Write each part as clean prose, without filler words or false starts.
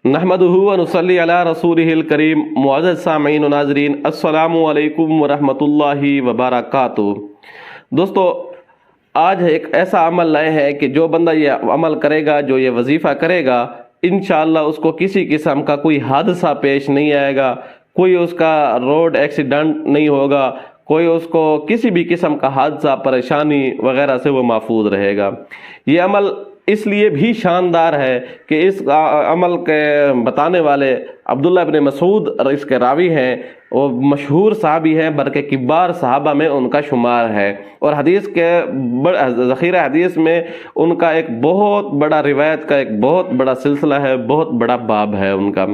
नहमदुहु व नुसल्ली अला रसूलिहिल करीम। मुअज़्ज़ज़ सामीन व नाज़रीन, अस्सलामु अलैकुम व रहमतुल्लाहि व बरकातुहू। दोस्तों, आज एक ऐसा अमल लाए हैं कि जो बंदा ये अमल करेगा, जो ये वजीफ़ा करेगा, इंशाअल्लाह उसको किसी किस्म का कोई हादसा पेश नहीं आएगा, कोई उसका रोड एक्सीडेंट नहीं होगा, कोई उसको किसी भी किस्म का हादसा परेशानी वगैरह से वो महफूज रहेगा। ये अमल इसलिए भी शानदार है कि इस अमल के बताने वाले अब्दुल्लाह इब्न मसूद इसके रावी हैं। वो मशहूर सहाबी हैं, बल्कि किबार सहाबा में उनका शुमार है, और हदीस के ज़ख़ीरा हदीस में उनका एक बहुत बड़ा रिवायत का एक बहुत बड़ा सिलसिला है, बहुत बड़ा बाब है उनका।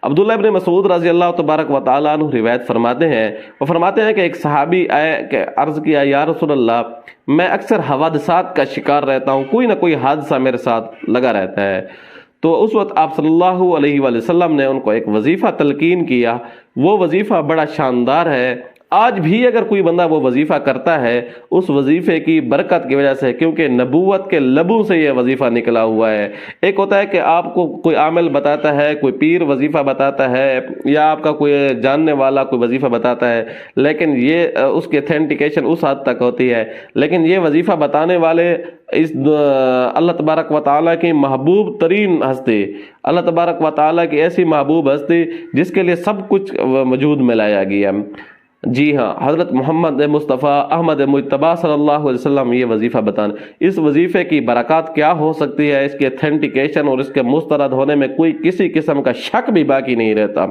अब्दुल्लाह इब्न मसूद रज़ी अल्लाह तबारक व तआला अन्हु रिवायत फरमाते हैं, वो फरमाते हैं कि एक सहाबी आए कि अर्ज़ किया, या रसूल अल्लाह, मैं अक्सर हवादसात का शिकार रहता हूँ, कोई ना कोई हादसा मेरे साथ लगा रहता है। तो उस वक्त आप सल्लल्लाहु अलैहि वसल्लम ने उनको एक वजीफ़ा तलकीन किया। वो वजीफ़ा बड़ा शानदार है। आज भी अगर कोई बंदा वो वजीफ़ा करता है, उस वजीफ़े की बरकत की वजह से, क्योंकि नबूवत के लबों से ये वजीफ़ा निकला हुआ है। एक होता है कि आपको कोई आमिल बताता है, कोई पीर वजीफ़ा बताता है, या आपका कोई जानने वाला कोई वजीफ़ा बताता है, लेकिन ये उसकी अथेंटिकेशन उस हद तक होती है। लेकिन ये वजीफ़ा बताने वाले इस अल्लाह तबारक व तआला की महबूब तरीन हस्ती, अल्लाह तबारक व तआला की ऐसी महबूब हस्ती जिसके लिए सब कुछ वजूद में लाया गया। जी हाँ, हज़रत मोहम्मद मुस्तफ़ा अहमद मुज्तबा सल्लल्लाहु अलैहि वसल्लम ये वजीफ़ा बतान। इस वजीफ़े की बरक़ात क्या हो सकती है, इसके अथेंटिकेशन और इसके मुस्तरद होने में कोई किसी किस्म का शक भी बाकी नहीं रहता।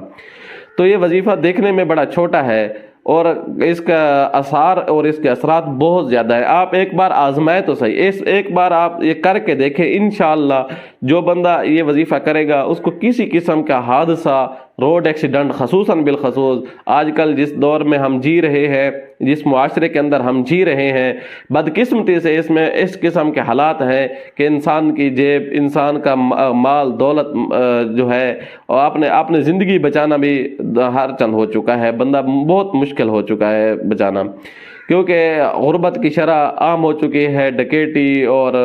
तो ये वजीफ़ा देखने में बड़ा छोटा है और इसका असर और इसके असरात बहुत ज़्यादा है। आप एक बार आजमाएं तो सही, एक बार आप ये करके देखें। इंशाअल्लाह जो बंदा ये वजीफ़ा करेगा उसको किसी किस्म का हादसा, रोड एक्सीडेंट, खसूसन बिलखसूस आजकल जिस दौर में हम जी रहे हैं, जिस मुआशरे के अंदर हम जी रहे हैं, बदकिस्मती से इसमें इस किस्म के हालात हैं कि इंसान की जेब, इंसान का माल दौलत जो है, और आपने ज़िंदगी बचाना भी हर चंद हो चुका है। बंदा बहुत मुश्किल हो चुका है बचाना, क्योंकि गुर्बत की शरह आम हो चुकी है, डकैती और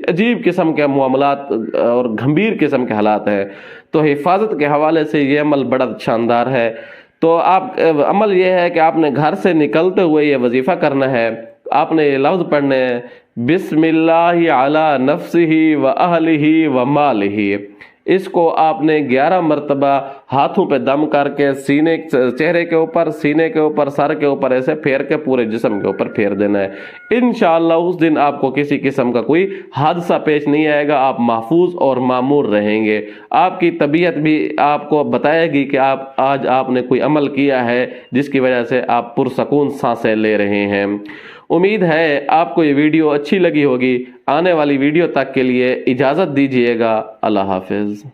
अजीब किस्म के मामलात और गंभीर किस्म के हालात हैं। तो हिफाजत के हवाले से ये अमल बड़ा शानदार है। तो आप अमल ये है कि आपने घर से निकलते हुए ये वजीफ़ा करना है। आपने ये लफ्ज़ पढ़ने हैं, बिस्मिल्लाहि अला नफ्सिही व अहलिही व मालिही। इसको आपने 11 मरतबा हाथों पे दम करके सीने, चेहरे के ऊपर, सीने के ऊपर, सर के ऊपर ऐसे फेर के पूरे जिस्म के ऊपर फेर देना है। इंशाअल्लाह उस दिन आपको किसी किस्म का कोई हादसा पेश नहीं आएगा, आप महफूज और मामूर रहेंगे। आपकी तबीयत भी आपको बताएगी कि आप आज आपने कोई अमल किया है जिसकी वजह से आप पुरसकून सांसें ले रहे हैं। उम्मीद है आपको ये वीडियो अच्छी लगी होगी। आने वाली वीडियो तक के लिए इजाज़त दीजिएगा। अल्लाह हाफिज़।